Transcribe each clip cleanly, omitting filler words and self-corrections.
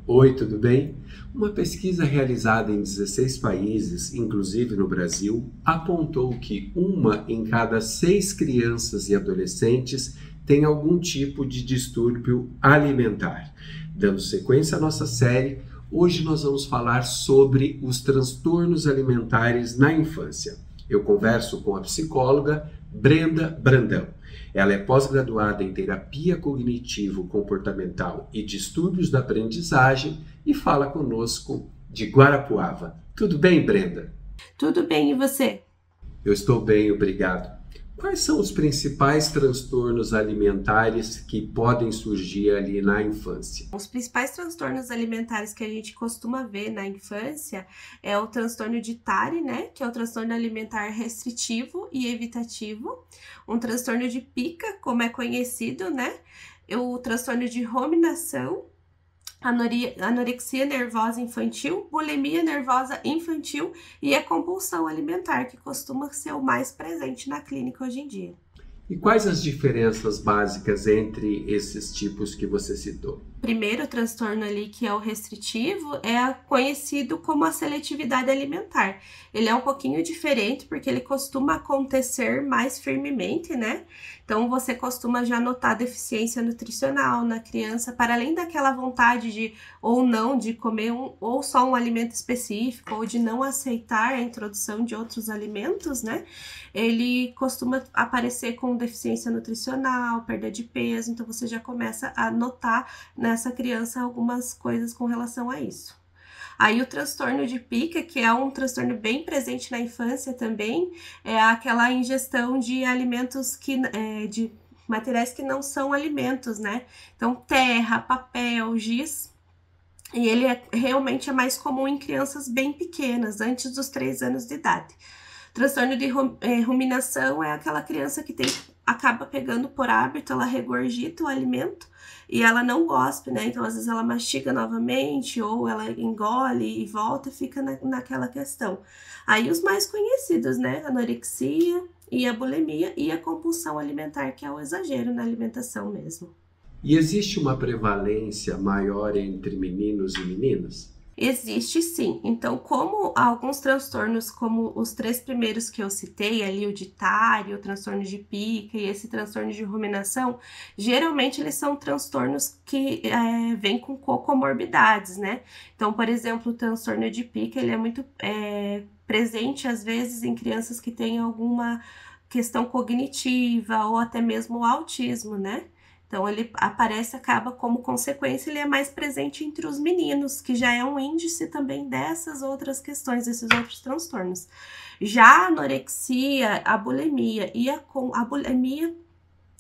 Oi, tudo bem? Uma pesquisa realizada em 16 países, inclusive no Brasil, apontou que 1 em cada 6 crianças e adolescentes tem algum tipo de distúrbio alimentar. Dando sequência à nossa série, hoje nós vamos falar sobre os transtornos alimentares na infância. Eu converso com a psicóloga Brenda Brandão. Ela é pós-graduada em terapia cognitivo-comportamental e distúrbios da aprendizagem e fala conosco de Guarapuava. Tudo bem, Brenda? Tudo bem, e você? Eu estou bem, obrigado. Quais são os principais transtornos alimentares que podem surgir ali na infância? Os principais transtornos alimentares que a gente costuma ver na infância é o transtorno de TARI, né? Que é o transtorno alimentar restritivo e evitativo. Um transtorno de pica, como é conhecido, né? O transtorno de ruminação, anorexia nervosa infantil, bulimia nervosa infantil e a compulsão alimentar, que costuma ser o mais presente na clínica hoje em dia. E quais as diferenças básicas entre esses tipos que você citou? Primeiro transtorno ali, que é o restritivo, é conhecido como a seletividade alimentar. Ele é um pouquinho diferente porque ele costuma acontecer mais firmemente, né? Então você costuma já notar deficiência nutricional na criança, para além daquela vontade de ou não de comer ou só um alimento específico, ou de não aceitar a introdução de outros alimentos, né? Ele costuma aparecer com deficiência nutricional, perda de peso, então você já começa a notar nessa criança algumas coisas com relação a isso. Aí o transtorno de pica, que é um transtorno bem presente na infância também, é aquela ingestão de alimentos de materiais que não são alimentos, né? Então terra, papel, giz. E ele realmente é mais comum em crianças bem pequenas, antes dos 3 anos de idade. Transtorno de ruminação é aquela criança que acaba pegando por hábito, ela regurgita o alimento e ela não gosta, né? Então, às vezes, ela mastiga novamente ou ela engole e volta e fica naquela questão. Aí, os mais conhecidos, né? A anorexia e a bulimia e a compulsão alimentar, que é o exagero na alimentação mesmo. E existe uma prevalência maior entre meninos e meninas? Existe sim. Então, como alguns transtornos, como os 3 primeiros que eu citei, ali o de TARI, o transtorno de pica e esse transtorno de ruminação, geralmente eles são transtornos que vêm com comorbidades, né? Então, por exemplo, o transtorno de pica, ele é muito presente, às vezes, em crianças que têm alguma questão cognitiva ou até mesmo autismo, né? Então, ele acaba como consequência, ele é mais presente entre os meninos, que já é um índice também dessas outras questões, desses outros transtornos. Já a anorexia, a bulimia e a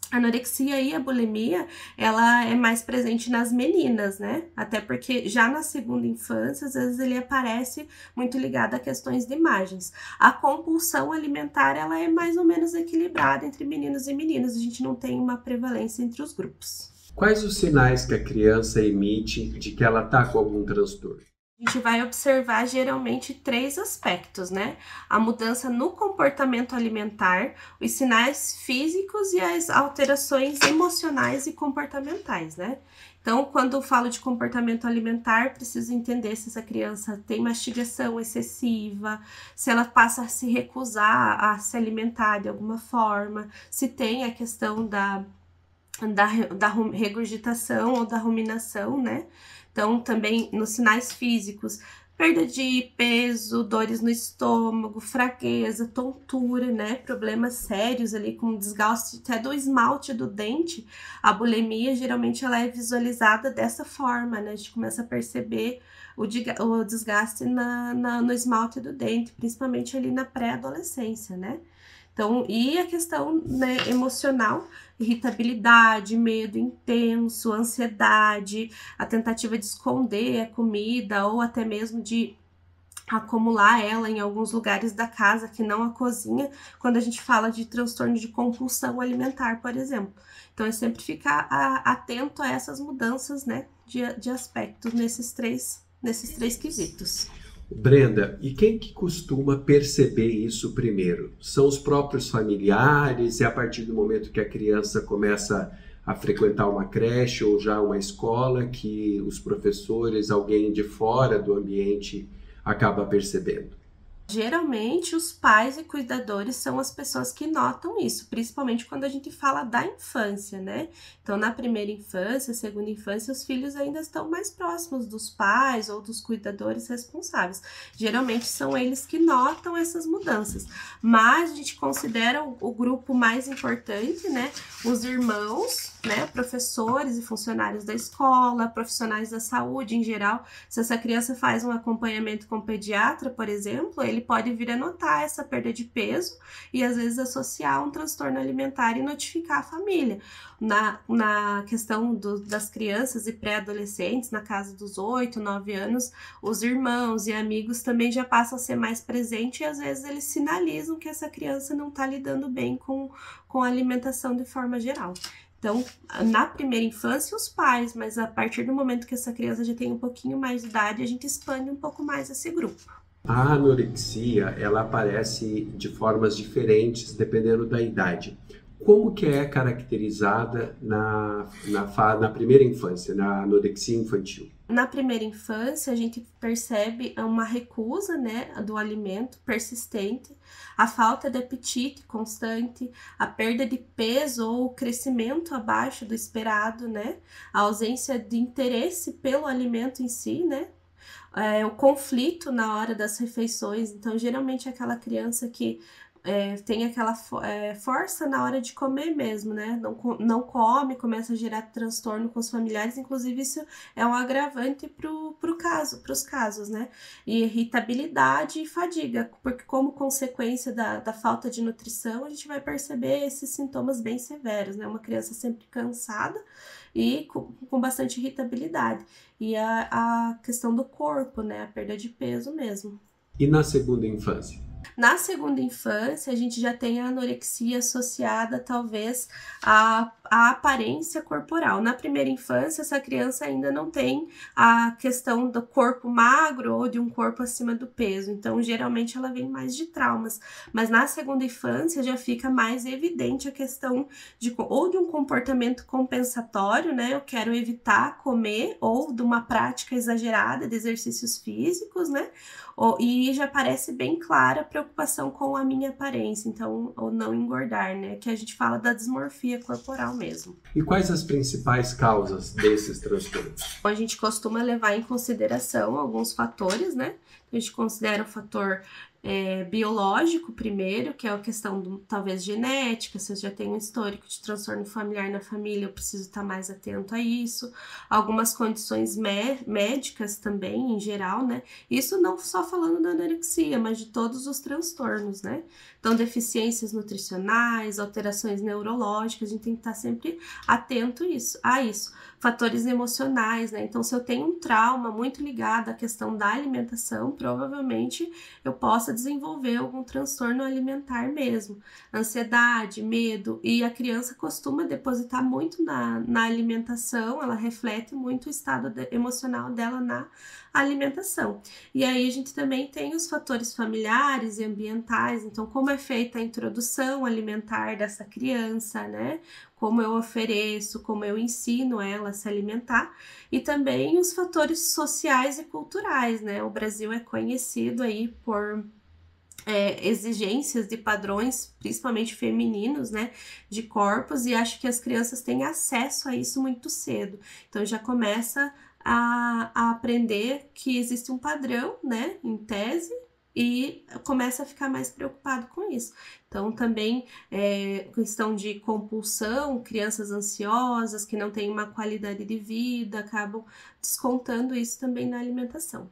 anorexia e a bulimia, ela é mais presente nas meninas, né? Até porque já na segunda infância, às vezes ele aparece muito ligado a questões de imagens. A compulsão alimentar, ela é mais ou menos equilibrada entre meninos e meninas. A gente não tem uma prevalência entre os grupos. Quais os sinais que a criança emite de que ela está com algum transtorno? A gente vai observar geralmente 3 aspectos, né? A mudança no comportamento alimentar, os sinais físicos e as alterações emocionais e comportamentais, né? Então, quando eu falo de comportamento alimentar, preciso entender se essa criança tem mastigação excessiva, se ela passa a se recusar a se alimentar de alguma forma, se tem a questão da regurgitação ou da ruminação, né? Então, também nos sinais físicos, perda de peso, dores no estômago, fraqueza, tontura, né? Problemas sérios ali com desgaste até do esmalte do dente. A bulimia, geralmente, ela é visualizada dessa forma, né? A gente começa a perceber o desgaste no esmalte do dente, principalmente ali na pré-adolescência, né? Então, e a questão, né, emocional, irritabilidade, medo intenso, ansiedade, a tentativa de esconder a comida ou até mesmo de acumular ela em alguns lugares da casa, que não a cozinha, quando a gente fala de transtorno de compulsão alimentar, por exemplo. Então, é sempre ficar atento a essas mudanças, né, de aspectos nesses três quesitos. Brenda, e quem que costuma perceber isso primeiro? São os próprios familiares? É a partir do momento que a criança começa a frequentar uma creche ou já uma escola que os professores, alguém de fora do ambiente, acaba percebendo? Geralmente, os pais e cuidadores são as pessoas que notam isso, principalmente quando a gente fala da infância, né? Então, na primeira infância, segunda infância, os filhos ainda estão mais próximos dos pais ou dos cuidadores responsáveis. Geralmente, são eles que notam essas mudanças. Mas a gente considera o grupo mais importante, né? Os irmãos, né? Professores e funcionários da escola, profissionais da saúde em geral. Se essa criança faz um acompanhamento com o pediatra, por exemplo, ele pode vir a notar essa perda de peso e às vezes associar um transtorno alimentar e notificar a família. Na questão das crianças e pré-adolescentes, na casa dos 8, 9 anos, os irmãos e amigos também já passam a ser mais presentes e às vezes eles sinalizam que essa criança não está lidando bem com a alimentação de forma geral. Então, na primeira infância, os pais, mas a partir do momento que essa criança já tem um pouquinho mais de idade, a gente expande um pouco mais esse grupo. A anorexia, ela aparece de formas diferentes dependendo da idade. Como que é caracterizada na primeira infância, na anorexia infantil? Na primeira infância, a gente percebe uma recusa, né, do alimento persistente, a falta de apetite constante, a perda de peso ou o crescimento abaixo do esperado, né, a ausência de interesse pelo alimento em si, né, o conflito na hora das refeições. Então, geralmente, aquela criança que tem aquela força na hora de comer mesmo, né? Não come, começa a gerar transtorno com os familiares, inclusive isso é um agravante pros casos, né? E irritabilidade e fadiga, porque como consequência da falta de nutrição, a gente vai perceber esses sintomas bem severos, né? Uma criança sempre cansada e com bastante irritabilidade. E a questão do corpo, né? A perda de peso mesmo. E na segunda infância? Na segunda infância, a gente já tem a anorexia associada, talvez, à aparência corporal. Na primeira infância, essa criança ainda não tem a questão do corpo magro ou de um corpo acima do peso. Então, geralmente, ela vem mais de traumas. Mas na segunda infância, já fica mais evidente a questão ou de um comportamento compensatório, né? Eu quero evitar comer, ou de uma prática exagerada de exercícios físicos, né? E já parece bem clara a preocupação com a minha aparência, então, ou não engordar, né? Que a gente fala da dismorfia corporal mesmo. E quais as principais causas desses transtornos? A gente costuma levar em consideração alguns fatores, né? A gente considera o fator biológico primeiro, que é a questão talvez genética, se eu já tenho um histórico de transtorno familiar na família, eu preciso estar mais atento a isso. Algumas condições médicas também, em geral, né? Isso não só falando da anorexia, mas de todos os transtornos, né? Então, deficiências nutricionais, alterações neurológicas, a gente tem que estar sempre atento a isso. Fatores emocionais, né? Então, se eu tenho um trauma muito ligado à questão da alimentação, provavelmente eu possa desenvolver algum transtorno alimentar mesmo. Ansiedade, medo, e a criança costuma depositar muito na alimentação, ela reflete muito o estado emocional dela na alimentação. E aí a gente também tem os fatores familiares e ambientais, então como é feita a introdução alimentar dessa criança, né? Como eu ofereço, como eu ensino ela a se alimentar, e também os fatores sociais e culturais, né? O Brasil é conhecido aí por exigências de padrões, principalmente femininos, né, de corpos, e acho que as crianças têm acesso a isso muito cedo. Então já começa a aprender que existe um padrão, né, em tese, e começa a ficar mais preocupado com isso. Então, também questão de compulsão, crianças ansiosas que não têm uma qualidade de vida, acabam descontando isso também na alimentação.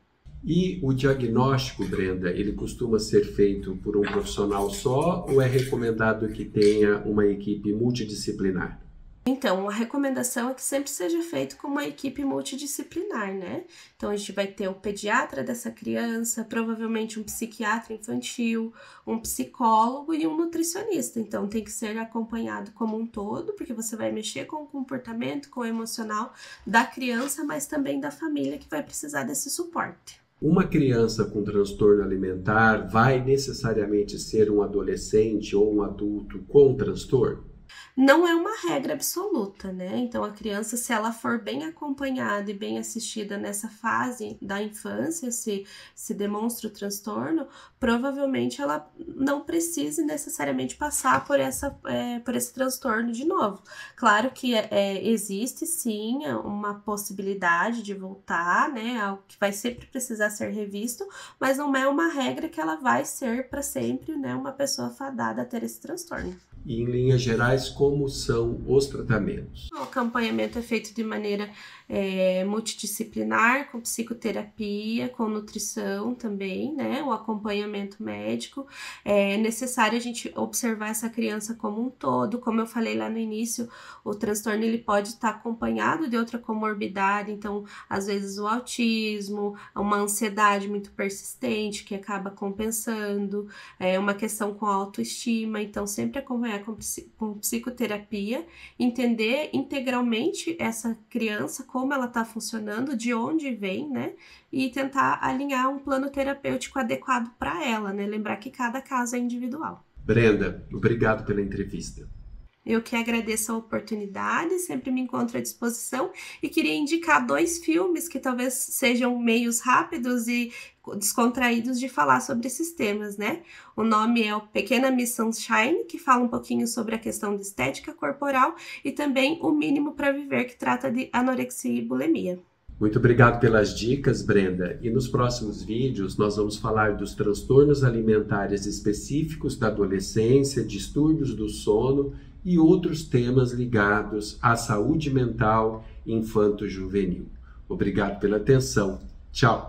E o diagnóstico, Brenda, ele costuma ser feito por um profissional só ou é recomendado que tenha uma equipe multidisciplinar? Então, a recomendação é que sempre seja feito com uma equipe multidisciplinar, né? Então, a gente vai ter o pediatra dessa criança, provavelmente um psiquiatra infantil, um psicólogo e um nutricionista. Então, tem que ser acompanhado como um todo, porque você vai mexer com o comportamento, com o emocional da criança, mas também da família que vai precisar desse suporte. Uma criança com transtorno alimentar vai necessariamente ser um adolescente ou um adulto com transtorno? Não é uma regra absoluta, né? Então, a criança, se ela for bem acompanhada e bem assistida nessa fase da infância, se demonstra o transtorno, provavelmente ela não precise necessariamente passar por esse transtorno de novo. Claro que existe, sim, uma possibilidade de voltar, né? Algo que vai sempre precisar ser revisto, mas não é uma regra que ela vai ser para sempre, né? Uma pessoa fadada a ter esse transtorno. E, em linhas gerais, como são os tratamentos? O acompanhamento é feito de maneira multidisciplinar, com psicoterapia, com nutrição também, né? O acompanhamento médico. É necessário a gente observar essa criança como um todo. Como eu falei lá no início, o transtorno ele pode estar acompanhado de outra comorbidade, então, às vezes, o autismo, uma ansiedade muito persistente que acaba compensando, uma questão com a autoestima, então, sempre acompanhar com psicoterapia, entender integralmente essa criança, como ela está funcionando, de onde vem, né? E tentar alinhar um plano terapêutico adequado para ela, né? Lembrar que cada caso é individual. Brenda, obrigado pela entrevista. Eu que agradeço a oportunidade, sempre me encontro à disposição e queria indicar 2 filmes que talvez sejam meios rápidos e descontraídos de falar sobre esses temas, né? O nome é o Pequena Miss Sunshine, que fala um pouquinho sobre a questão de estética corporal, e também O Mínimo para Viver, que trata de anorexia e bulimia. Muito obrigado pelas dicas, Brenda. E nos próximos vídeos nós vamos falar dos transtornos alimentares específicos da adolescência, distúrbios do sono e outros temas ligados à saúde mental infanto-juvenil. Obrigado pela atenção. Tchau!